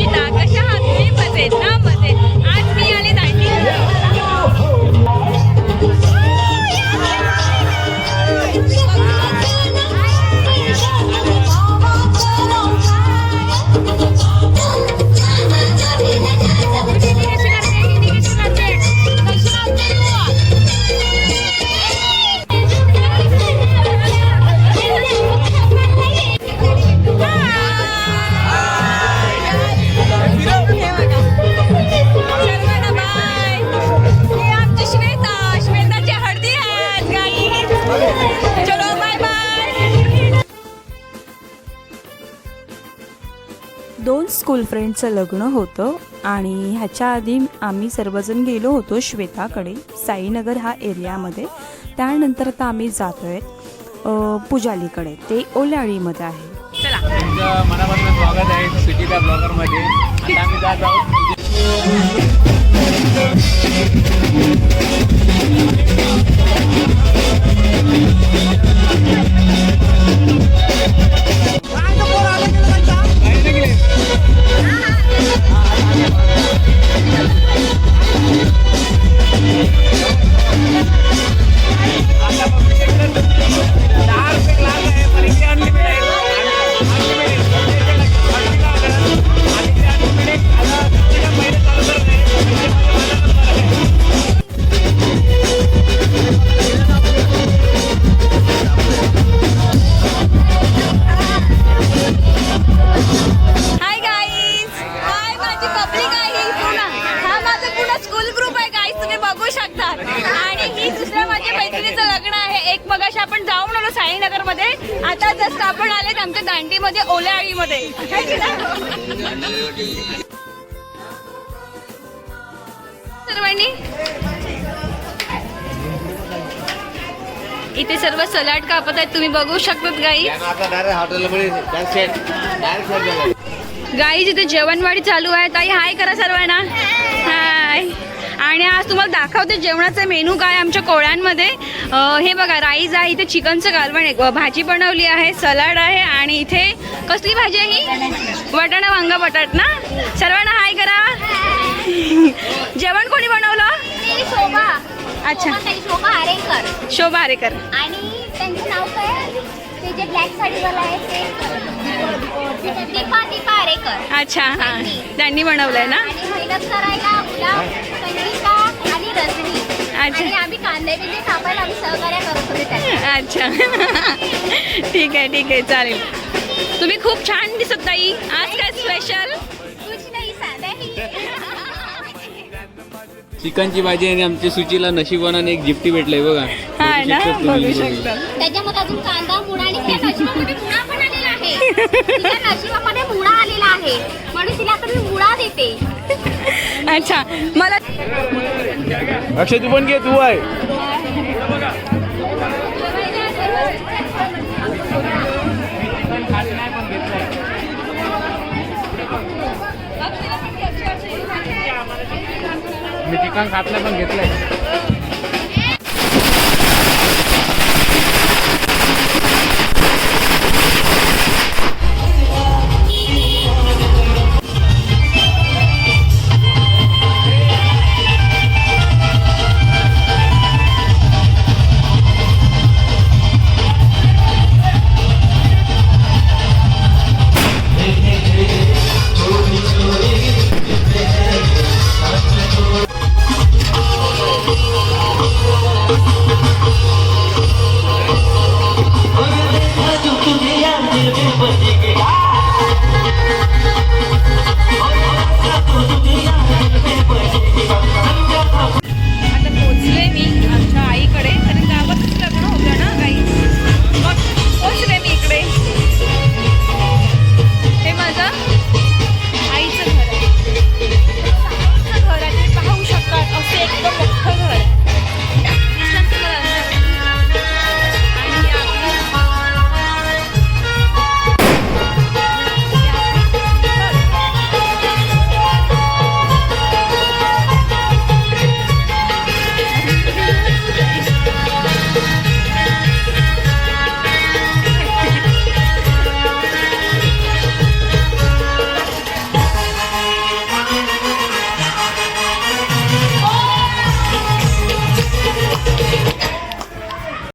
सुचिता, कशा आहात तुम्ही? मजेत ना? मजेत. आज मी आले दांडीला. दोन स्कूल फ्रेंडचं लग्न होतं आणि ह्याच्या आधी आम्ही सर्वजण गेलो होतो श्वेताकडे, साईनगर हा एरियामध्ये. त्यानंतर आता आम्ही जातो आहे पुजालीकडे, ते ओलाळीमध्ये आहे. चला, तुमचं मनापासून स्वागत आहे सुचिता ब्लॉगरमध्ये. आता आम्ही जात आहोत. आपण जाऊन आलो साईनगर मध्ये. आता जस्ट आपण आलेत आमच्या दांडीमध्ये ओलाळीमध्ये. सर्वांनी इथे सर्व सलाड कापत आहेत, तुम्ही बघू शकतात गाई. गाई जिथे जेवणवाडी चालू आहे. ताई हाय करा सर्वांना. हाय. आणि आज तुम्हाला दाखवते जेवणाचा मेनू काय आमच्या कोळ्यांमध्ये. हे बघा, राईस आहे, इथे चिकनचं कालवण आहे, भाजी बनवली आहे, सलाड आहे आणि इथे कसली भाजी आहे ही? वाटाणा वांगा बटाट ना. सर्वांना हाय करा. जेवण कोणी बनवलं? शोभा. अच्छा, शोभा आरेकर. शोभा आरेकर. आणि त्यांचं नाव काय? ते जे ब्लॅक साडीवाला आहे ते दीपा आरेकर. अच्छा, हां, त्यांनी बनवलंय ना. आणि मेहनत करायला गुलाब, संगीता आणि रजनी. अच्छा. आणि आम्ही कांदे बिंदे कापायला आम्ही सहकार्य करत होते त्यांना. अच्छा. ठीक आहे, ठीक आहे, चालेल. तुम्ही खूप छान दिसत ताई. आज काय स्पेशल? कुछ नाही चिकनची भाजी आणि आमच्या सुचीला नशिबाने एक गिफ्टी भेटलंय बघा. हा ना, बघू शकता. त्याच्यामध्ये अजून कांदा, मुळा आणि त्या नशिबामध्ये मुळा पण आलेला आहे. तिच्या नशिबामध्ये मुळा आलेला आहे म्हणून तिला आता मी मुळा देते. अच्छा, मला अक्षय तू पण घे, तू आहे. मी चिकन खात नाही पण घेतलंय.